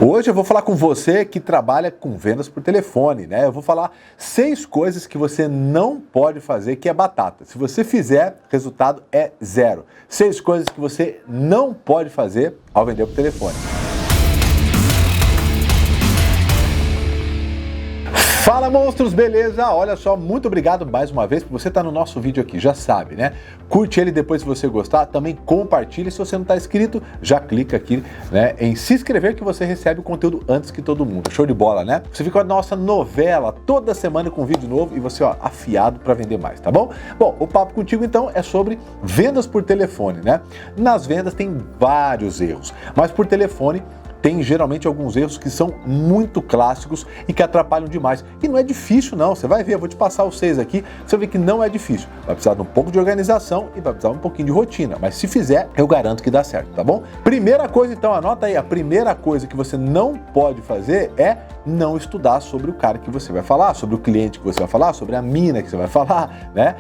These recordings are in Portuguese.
Hoje eu vou falar com você que trabalha com vendas por telefone, né? Eu vou falar 6 coisas que você não pode fazer que é batata. Se você fizer, resultado é 0. 6 coisas que você não pode fazer ao vender por telefone. Fala, monstros, beleza? Olha só, muito obrigado mais uma vez por você estar no nosso vídeo aqui, já sabe, né? Curte ele depois se você gostar, também compartilhe. Se você não está inscrito, já clica aqui, né, em se inscrever que você recebe o conteúdo antes que todo mundo. Show de bola, né? Você fica com a nossa novela toda semana com um vídeo novo e você, ó, afiado para vender mais, tá bom? Bom, o papo contigo então é sobre vendas por telefone, né? Nas vendas tem vários erros, mas por telefone tem geralmente alguns erros que são muito clássicos e que atrapalham demais. E não é difícil não, você vai ver, eu vou te passar os 6 aqui, você vai ver que não é difícil. Vai precisar de um pouco de organização e vai precisar de um pouquinho de rotina, mas se fizer, eu garanto que dá certo, tá bom? Primeira coisa então, anota aí, a primeira coisa que você não pode fazer é não estudar sobre o cara que você vai falar, sobre o cliente que você vai falar, sobre a mina que você vai falar, né?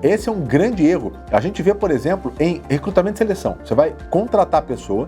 Esse é um grande erro. A gente vê, por exemplo, em recrutamento e seleção. Você vai contratar a pessoa,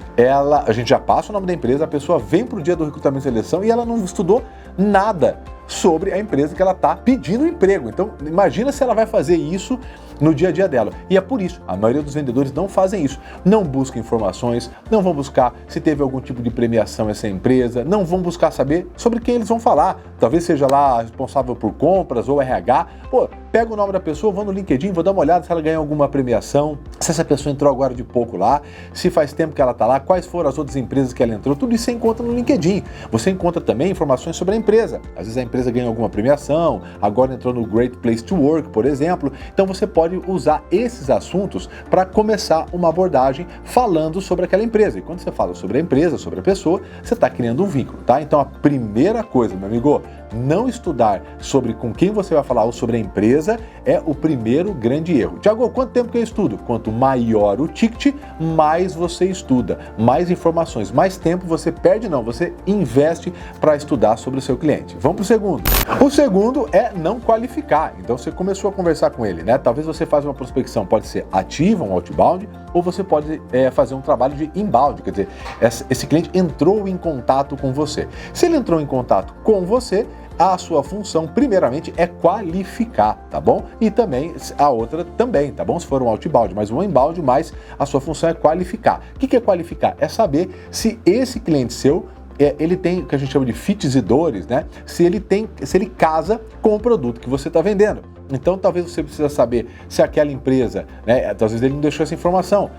a gente já passa o nome da empresa, a pessoa vem para o dia do recrutamento e seleção e ela não estudou nada sobre a empresa que ela está pedindo emprego. Então, imagina se ela vai fazer isso no dia a dia dela. E é por isso, a maioria dos vendedores não fazem isso. Não buscam informações, não vão buscar se teve algum tipo de premiação essa empresa, não vão buscar saber sobre quem eles vão falar. Talvez seja lá responsável por compras ou RH. Pô, pega o nome da pessoa, vou no LinkedIn, vou dar uma olhada se ela ganhou alguma premiação, se essa pessoa entrou agora de pouco lá, se faz tempo que ela está lá, quais foram as outras empresas que ela entrou, tudo isso você encontra no LinkedIn. Você encontra também informações sobre a empresa. Às vezes a empresa ganhou alguma premiação, agora entrou no Great Place to Work, por exemplo. Então você pode usar esses assuntos para começar uma abordagem falando sobre aquela empresa. E quando você fala sobre a empresa, sobre a pessoa, você está criando um vínculo, tá? Então a primeira coisa, meu amigo, não estudar sobre com quem você vai falar ou sobre a empresa é o primeiro grande erro. Tiago, quanto tempo que eu estudo? Quanto maior o ticket, mais você estuda, mais informações, mais tempo você perde, não, você investe para estudar sobre o seu cliente. Vamos para o segundo. O segundo é não qualificar. Então você começou a conversar com ele, né? Talvez você faça uma prospecção, pode ser ativa, um outbound, ou você pode fazer um trabalho de inbound, quer dizer, esse cliente entrou em contato com você. Se ele entrou em contato com você, a sua função, primeiramente, é qualificar, tá bom? E também, a outra também, tá bom? Se for um outbound, mas um inbound, mas a sua função é qualificar. O que é qualificar? É saber se esse cliente seu, ele tem o que a gente chama de fits e dores, né? Se ele casa com o produto que você está vendendo. Então, talvez você precisa saber se aquela empresa, né, às vezes ele não deixou essa informação.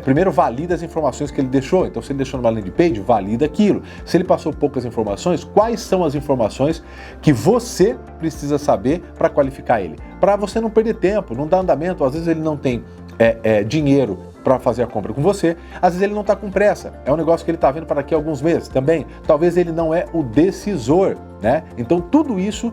Primeiro, valida as informações que ele deixou. Então, se ele deixou numa landing page, valida aquilo. Se ele passou poucas informações, quais são as informações que você precisa saber para qualificar ele? Para você não perder tempo, não dar andamento. Às vezes ele não tem dinheiro para fazer a compra com você, às vezes ele não está com pressa, é um negócio que ele está vendo para daqui a alguns meses também, talvez ele não é o decisor, né? Então tudo isso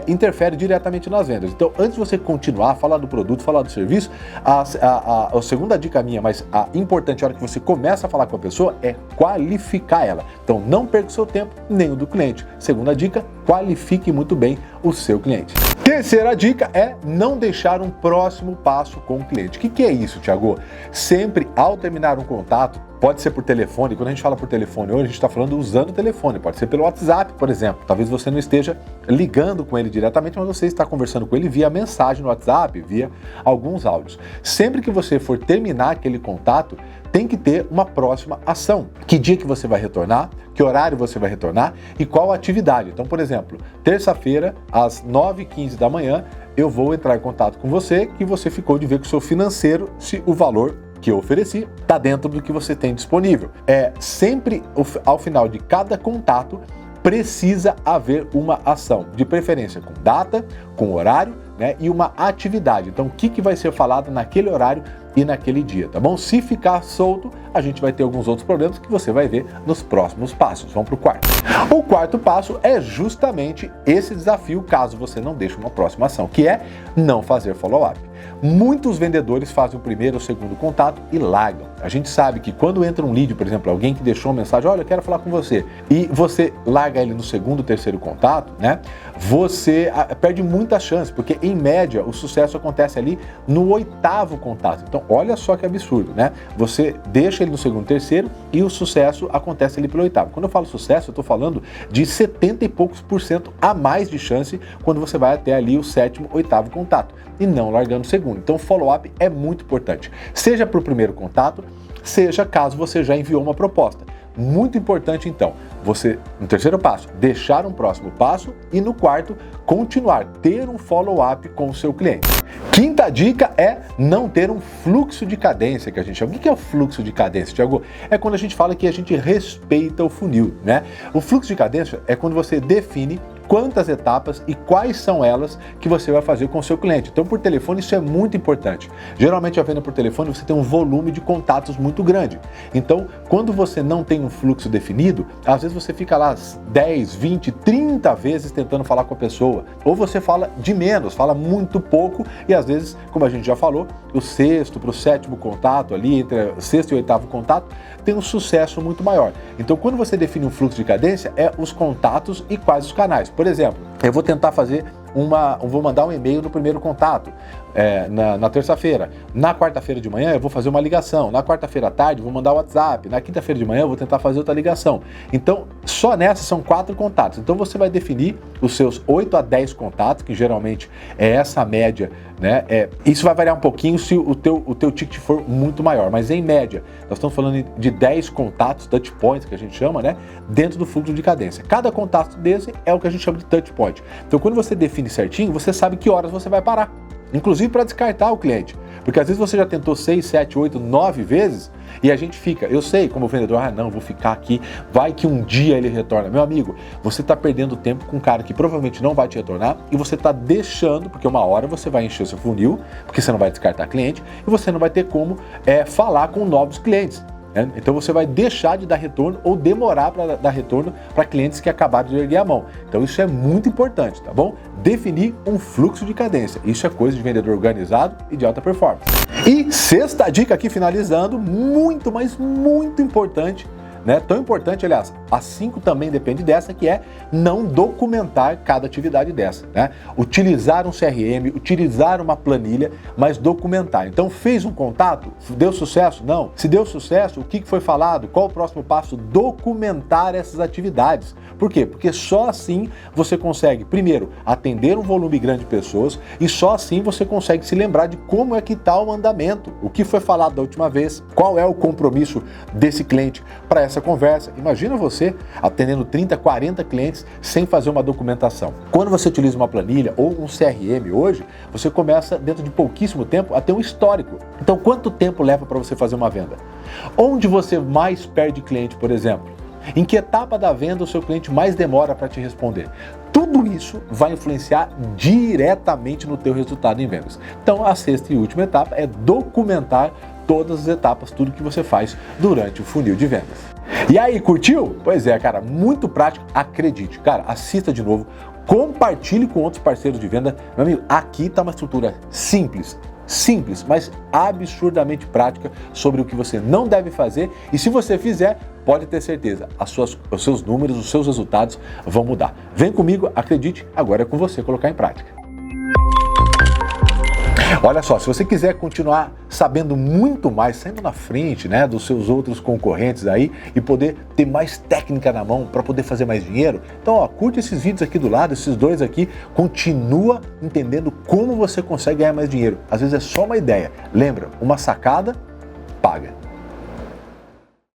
interfere diretamente nas vendas. Então antes de você continuar, falar do produto, falar do serviço, a segunda dica minha, mas a importante hora que você começa a falar com a pessoa é qualificar ela. Então não perca o seu tempo, nem o do cliente. Segunda dica, qualifique muito bem o seu cliente. Terceira dica é não deixar um próximo passo com o cliente. O que é isso, Tiago? Sempre ao terminar um contato, pode ser por telefone, quando a gente fala por telefone hoje, a gente está falando usando o telefone, pode ser pelo WhatsApp, por exemplo. Talvez você não esteja ligando com ele diretamente, mas você está conversando com ele via mensagem no WhatsApp, via alguns áudios. Sempre que você for terminar aquele contato, tem que ter uma próxima ação. Que dia que você vai retornar, que horário você vai retornar e qual atividade. Então, por exemplo, terça-feira, às 9h15 da manhã, eu vou entrar em contato com você, que você ficou de ver com o seu financeiro se o valor que eu ofereci está dentro do que você tem disponível. Sempre ao final de cada contato precisa haver uma ação, de preferência com data, com horário, né, e uma atividade. Então, o que vai ser falado naquele horário e naquele dia, tá bom? Se ficar solto, a gente vai ter alguns outros problemas que você vai ver nos próximos passos. Vamos para o quarto. O quarto passo é justamente esse desafio, caso você não deixe uma próxima ação, que é não fazer follow-up. Muitos vendedores fazem o primeiro ou segundo contato e largam. A gente sabe que quando entra um lead, por exemplo, alguém que deixou uma mensagem, olha, eu quero falar com você, e você larga ele no segundo, terceiro contato, né? Você perde muita chance, porque em média o sucesso acontece ali no 8º contato. Então, olha só que absurdo, né? Você deixa ele no segundo, terceiro e o sucesso acontece ali pelo 8º. Quando eu falo sucesso, eu estou falando de 70 e poucos % a mais de chance quando você vai até ali o 7º, 8º contato e não largando o segundo. Então, o follow-up é muito importante, seja para o primeiro contato, seja caso você já enviou uma proposta. Muito importante, então, você, no terceiro passo, deixar um próximo passo e no quarto, continuar, ter um follow-up com o seu cliente. Quinta dica é não ter um fluxo de cadência, que a gente chama. O que é o fluxo de cadência, Thiago? É quando a gente fala que a gente respeita o funil, né? O fluxo de cadência é quando você define quantas etapas e quais são elas que você vai fazer com o seu cliente. Então, por telefone, isso é muito importante. Geralmente, a venda por telefone, você tem um volume de contatos muito grande. Então, quando você não tem um fluxo definido, às vezes você fica lá 10, 20, 30 vezes tentando falar com a pessoa. Ou você fala de menos, fala muito pouco e às vezes, como a gente já falou, o 6º para o 7º contato ali, entre o 6º e o 8º contato, tem um sucesso muito maior. Então, quando você define um fluxo de cadência, é os contatos e quais os canais. Por exemplo, eu vou tentar fazer vou mandar um e-mail no primeiro contato, na terça-feira. Na quarta-feira de manhã eu vou fazer uma ligação. Na quarta-feira à tarde eu vou mandar o WhatsApp. Na quinta-feira de manhã eu vou tentar fazer outra ligação. Então, só nessas são 4 contatos. Então, você vai definir os seus 8 a 10 contatos, que geralmente é essa média, né? Isso vai variar um pouquinho se o teu ticket for muito maior, mas em média, nós estamos falando de 10 contatos, touch points, que a gente chama, né? Dentro do fluxo de cadência. Cada contato desse é o que a gente chama de touch point. Então, quando você define certinho, você sabe que horas você vai parar. Inclusive para descartar o cliente. Porque às vezes você já tentou 6, 7, 8, 9 vezes e a gente fica, eu sei como vendedor, não, vou ficar aqui, vai que um dia ele retorna. Meu amigo, você está perdendo tempo com um cara que provavelmente não vai te retornar e você está deixando, porque uma hora você vai encher o seu funil, porque você não vai descartar cliente e você não vai ter como falar com novos clientes. Então você vai deixar de dar retorno ou demorar para dar retorno para clientes que acabaram de erguer a mão. Então isso é muito importante, tá bom? Definir um fluxo de cadência. Isso é coisa de vendedor organizado e de alta performance. E sexta dica aqui, finalizando, muito, mas muito importante, né? Tão importante, aliás, a 5 também depende dessa, que é não documentar cada atividade dessa, né? Utilizar um CRM, utilizar uma planilha, mas documentar. Então, fez um contato, deu sucesso? Não. Se deu sucesso, o que foi falado? Qual o próximo passo? Documentar essas atividades. Por quê? Porque só assim você consegue, primeiro, atender um volume grande de pessoas e só assim você consegue se lembrar de como é que está o andamento, o que foi falado da última vez, qual é o compromisso desse cliente para essa conversa. Imagina você atendendo 30, 40 clientes sem fazer uma documentação. Quando você utiliza uma planilha ou um CRM hoje, você começa dentro de pouquíssimo tempo a ter um histórico. Então, quanto tempo leva para você fazer uma venda? Onde você mais perde cliente, por exemplo? Em que etapa da venda o seu cliente mais demora para te responder? Tudo isso vai influenciar diretamente no teu resultado em vendas. Então, a sexta e última etapa é documentar todas as etapas, tudo que você faz durante o funil de vendas. E aí, curtiu? Pois é, cara, muito prático, acredite. Cara, assista de novo, compartilhe com outros parceiros de venda. Meu amigo, aqui está uma estrutura simples, mas absurdamente prática sobre o que você não deve fazer e se você fizer, pode ter certeza, os seus números, os seus resultados vão mudar. Vem comigo, acredite, agora é com você colocar em prática. Olha só, se você quiser continuar sabendo muito mais, saindo na frente, né, dos seus outros concorrentes aí e poder ter mais técnica na mão para poder fazer mais dinheiro, então ó, curte esses vídeos aqui do lado, esses dois aqui, continua entendendo como você consegue ganhar mais dinheiro. Às vezes é só uma ideia. Lembra, uma sacada paga.